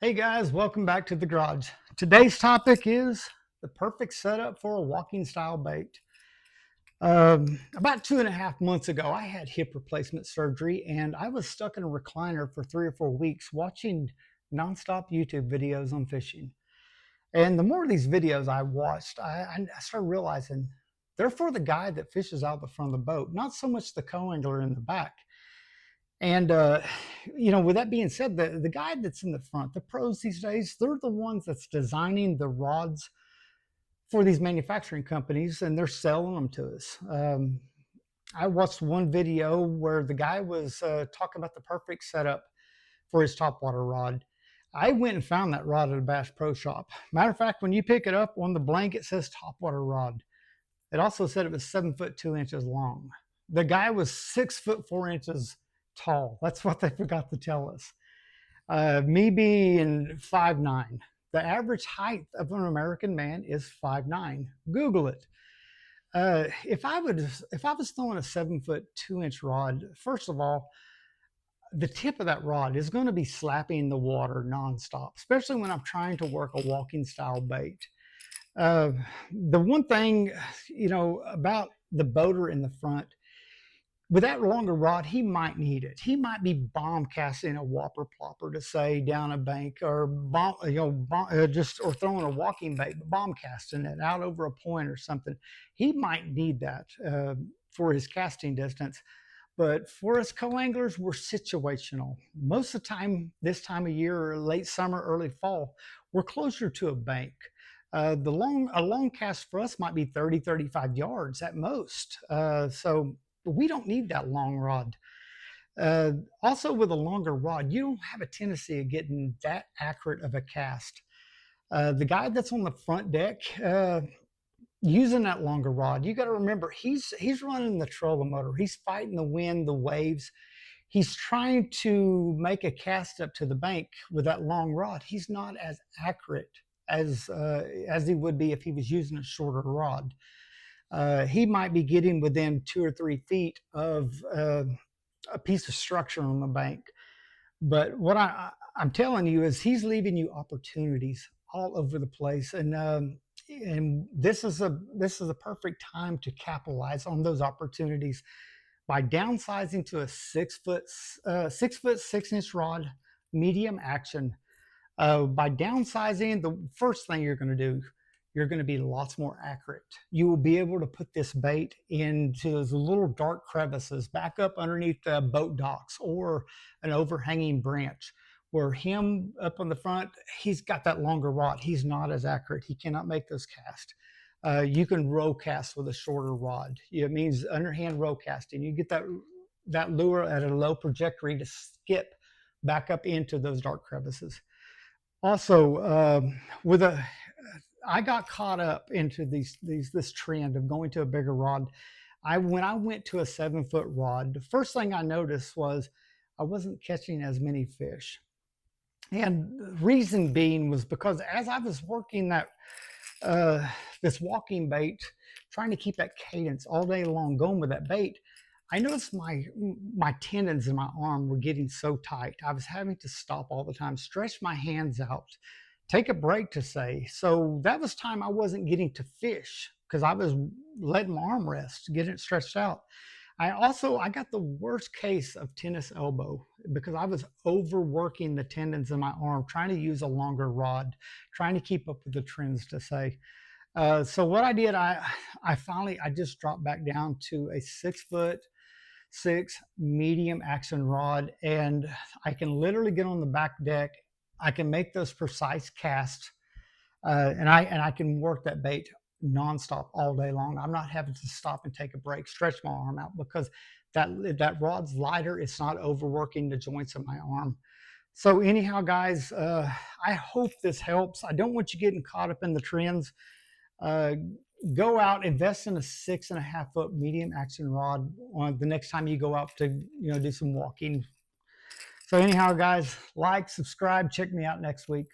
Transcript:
Hey guys, welcome back to the garage. Today's topic is the perfect setup for a walking style bait. About 2.5 months ago, I had hip replacement surgery and I was stuck in a recliner for 3 or 4 weeks watching nonstop YouTube videos on fishing. And the more of these videos I watched, I started realizing they're for the guy that fishes out the front of the boat, not so much the co-angler in the back. And with that being said, the guy that's in the front, the pros these days, they're the ones that's designing the rods for these manufacturing companies, and they're selling them to us. I watched one video where the guy was talking about the perfect setup for his topwater rod. I went and found that rod at a Bass Pro Shop. Matter of fact, when you pick it up on the blank, it says topwater rod. It also said it was 7 foot 2 inches long. The guy was 6 foot 4 inches tall. That's what they forgot to tell us. Me being 5'9", the average height of an American man is 5'9". Google it. If I was throwing a 7 foot 2 inch rod, first of all, the tip of that rod is going to be slapping the water nonstop, especially when I'm trying to work a walking style bait. Uh, the one thing, about the boater in the front, with that longer rod, he might need it. He might be bomb casting a whopper plopper to say down a bank, or just or throwing a walking bait, bomb casting it out over a point or something. He might need that for his casting distance. But for us co-anglers, we're situational. Most of the time, this time of year, or late summer, early fall, we're closer to a bank. A long cast for us might be 30, 35 yards at most. So we don't need that long rod. Also, with a longer rod, you don't have a tendency of getting that accurate of a cast. The guy that's on the front deck, using that longer rod, you got to remember he's running the trolling motor. He's fighting the wind, the waves. He's trying to make a cast up to the bank with that long rod. He's not as accurate as he would be if he was using a shorter rod. He might be getting within 2 or 3 feet of a piece of structure on the bank. But what I'm telling you is he's leaving you opportunities all over the place, and this is a perfect time to capitalize on those opportunities by downsizing to a 6 foot 6 inch rod, medium action. By downsizing, the first thing you're going to do, you're going to be lots more accurate. You will be able to put this bait into those little dark crevices back up underneath the boat docks or an overhanging branch, where him up on the front, he's got that longer rod. He's not as accurate. He cannot make those casts. You can row cast with a shorter rod. It means underhand row casting. You get that lure at a low trajectory to skip back up into those dark crevices. Also, with a I got caught up into this trend of going to a bigger rod. When I went to a 7 foot rod, the first thing I noticed was I wasn't catching as many fish. And the reason being was because as I was working uh, this walking bait, trying to keep that cadence all day long, going with that bait, I noticed my tendons in my arm were getting so tight. I was having to stop all the time, stretch my hands out, take a break to say. So that was time I wasn't getting to fish because I was letting my arm rest, getting it stretched out. I got the worst case of tennis elbow because I was overworking the tendons in my arm, trying to use a longer rod, trying to keep up with the trends to say. So what I did, I just dropped back down to a 6 foot 6 medium action rod, and I can literally get on the back deck. I can make those precise casts, and I can work that bait nonstop all day long. I'm not having to stop and take a break, stretch my arm out, because that rod's lighter. It's not overworking the joints of my arm. So anyhow, guys, I hope this helps. I don't want you getting caught up in the trends. Uh, Go out, invest in a 6.5 foot medium action rod on the next time you go out to do some walking. So anyhow, guys, like, subscribe, check me out next week.